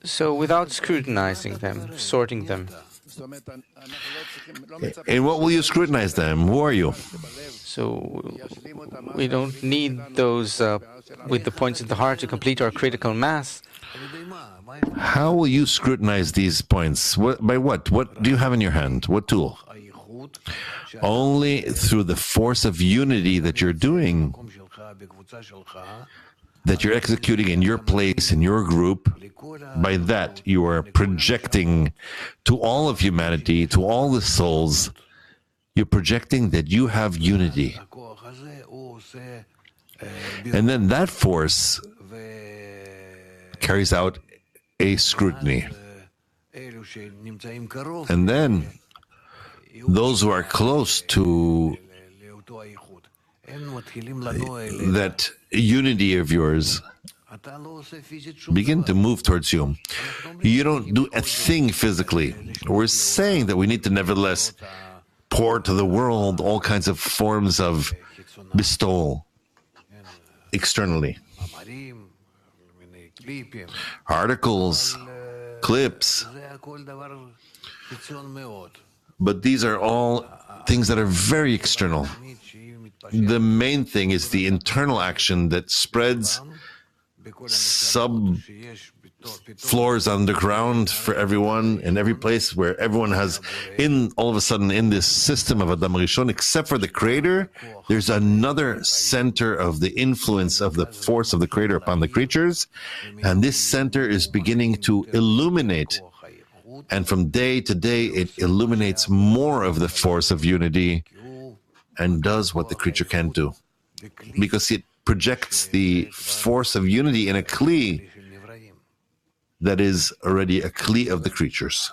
So without scrutinizing them, sorting them. And what will you scrutinize them? Who are you? So we don't need those with the points of the heart to complete our critical mass. How will you scrutinize these points? By what? What do you have in your hand? What tool? Only through the force of unity that you're doing, that you're executing in your place, in your group. By that, you are projecting to all of humanity, to all the souls, you're projecting that you have unity. And then that force carries out a scrutiny. And then those who are close to that unity of yours begin to move towards you. You don't do a thing physically. We're saying that we need to nevertheless pour to the world all kinds of forms of bestowal externally. Articles, clips. But these are all things that are very external. The main thing is the internal action that spreads sub-floors underground for everyone, in every place where everyone has, all of a sudden, in this system of Adam Rishon, except for the Creator, there's another center of the influence of the force of the Creator upon the creatures, and this center is beginning to illuminate. And from day to day, it illuminates more of the force of unity and does what the creature can't do. Because it projects the force of unity in a Kli that is already a Kli of the creatures.